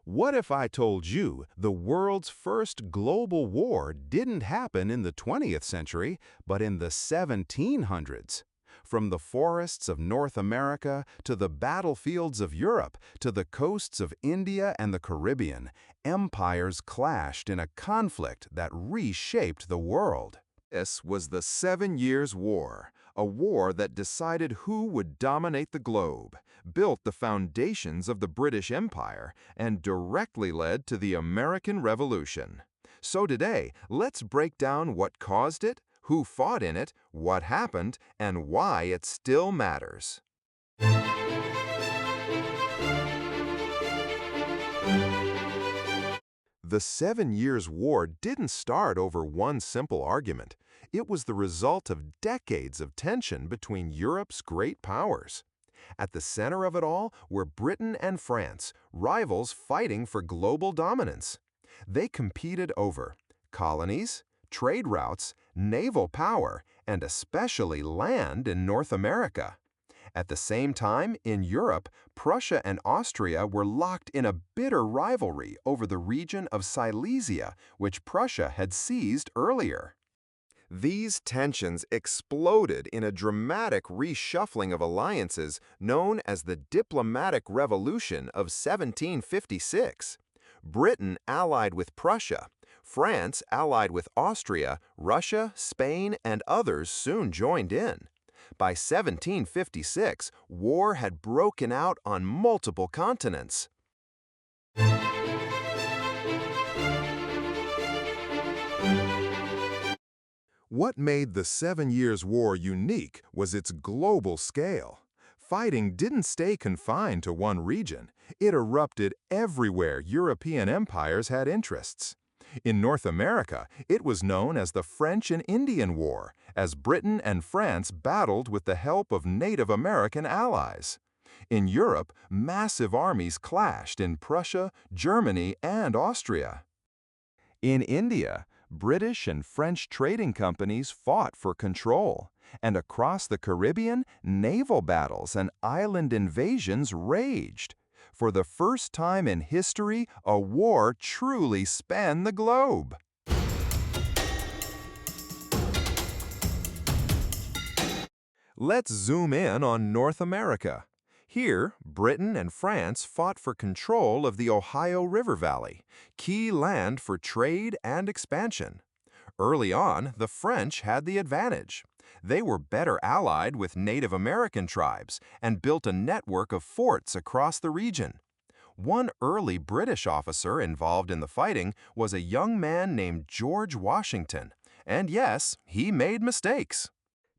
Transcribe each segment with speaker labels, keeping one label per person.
Speaker 1: What if I told you the world's first global war didn't happen in the 20th century, but in the 1700s? From the forests of North America to the battlefields of Europe to the coasts of India and the Caribbean, empires clashed in a conflict that reshaped the world. This was the Seven Years' War, a war that decided who would dominate the globe, built the foundations of the British Empire, and directly led to the American Revolution. So today, let's break down what caused it, who fought in it, what happened, and why it still matters. The Seven Years' War didn't start over one simple argument. It was the result of decades of tension between Europe's great powers. At the center of it all were Britain and France, rivals fighting for global dominance. They competed over colonies, trade routes, naval power, and especially land in North America. At the same time, in Europe, Prussia and Austria were locked in a bitter rivalry over the region of Silesia, which Prussia had seized earlier. These tensions exploded in a dramatic reshuffling of alliances known as the Diplomatic Revolution of 1756. Britain allied with Prussia, France allied with Austria, Russia, Spain, and others soon joined in. By 1756, war had broken out on multiple continents. What made the Seven Years' War unique was its global scale. Fighting didn't stay confined to one region. It erupted everywhere European empires had interests. In North America, it was known as the French and Indian War, as Britain and France battled with the help of Native American allies. In Europe, massive armies clashed in Prussia, Germany, and Austria. In India, British and French trading companies fought for control, and across the Caribbean, naval battles and island invasions raged. For the first time in history, a war truly spanned the globe. Let's zoom in on North America. Here, Britain and France fought for control of the Ohio River Valley, key land for trade and expansion. Early on, the French had the advantage. They were better allied with Native American tribes and built a network of forts across the region. One early British officer involved in the fighting was a young man named George Washington, and yes, he made mistakes.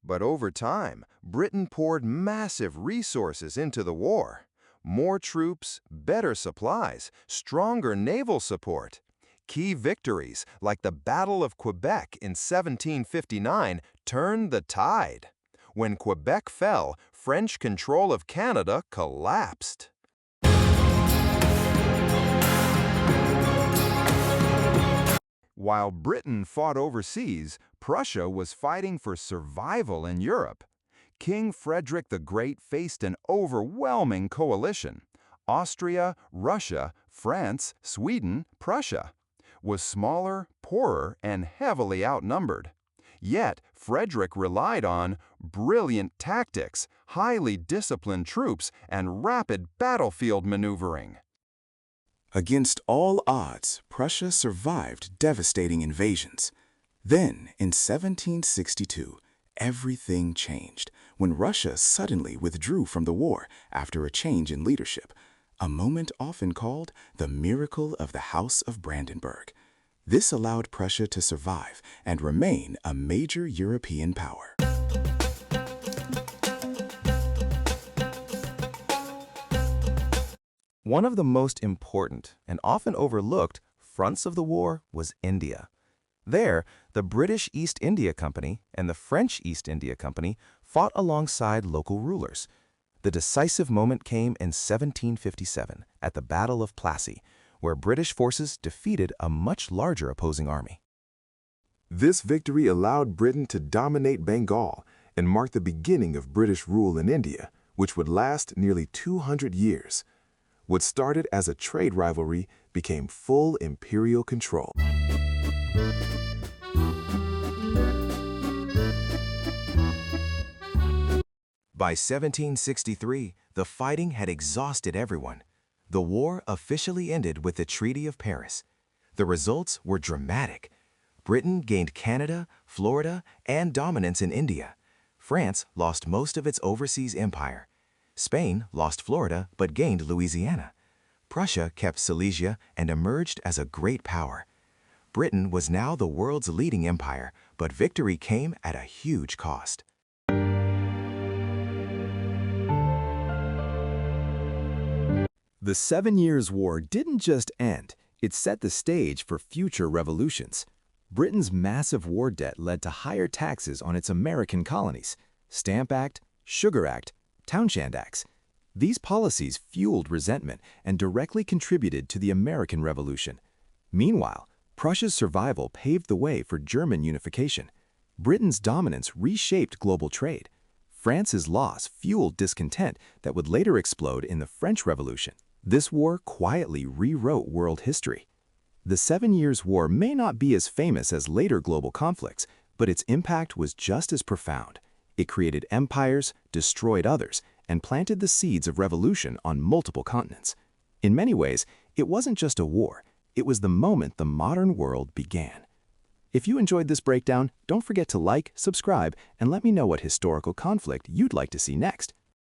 Speaker 1: But over time, Britain poured massive resources into the war. More troops, better supplies, stronger naval support. Key victories, like the Battle of Quebec in 1759, turned the tide. When Quebec fell, French control of Canada collapsed. While Britain fought overseas, Prussia was fighting for survival in Europe. King Frederick the Great faced an overwhelming coalition. Austria, Russia, France, Sweden, Prussia was smaller, poorer, and heavily outnumbered. Yet, Frederick relied on brilliant tactics, highly disciplined troops, and rapid battlefield maneuvering.
Speaker 2: Against all odds, Prussia survived devastating invasions. Then, in 1762, everything changed when Russia suddenly withdrew from the war after a change in leadership, a moment often called the miracle of the House of Brandenburg. This allowed Prussia to survive and remain a major European power.
Speaker 3: One of the most important and often overlooked fronts of the war was India. There, the British East India Company and the French East India Company fought alongside local rulers. The decisive moment came in 1757 at the Battle of Plassey, where British forces defeated a much larger opposing army.
Speaker 1: This victory allowed Britain to dominate Bengal and marked the beginning of British rule in India, which would last nearly 200 years.
Speaker 2: What started as a trade rivalry became full imperial control.
Speaker 3: By 1763, the fighting had exhausted everyone. The war officially ended with the Treaty of Paris. The results were dramatic. Britain gained Canada, Florida, and dominance in India. France lost most of its overseas empire. Spain lost Florida but gained Louisiana. Prussia kept Silesia and emerged as a great power. Britain was now the world's leading empire, but victory came at a huge cost.
Speaker 4: The 7 Years' War didn't just end, it set the stage for future revolutions. Britain's massive war debt led to higher taxes on its American colonies, Stamp Act, Sugar Act, Townshend Acts. These policies fueled resentment and directly contributed to the American Revolution. Meanwhile, Prussia's survival paved the way for German unification. Britain's dominance reshaped global trade. France's loss fueled discontent that would later explode in the French Revolution. This war quietly rewrote world history. The 7 Years' War may not be as famous as later global conflicts, but its impact was just as profound. It created empires, destroyed others, and planted the seeds of revolution on multiple continents. In many ways, it wasn't just a war, it was the moment the modern world began. If you enjoyed this breakdown, don't forget to like, subscribe, and let me know what historical conflict you'd like to see next.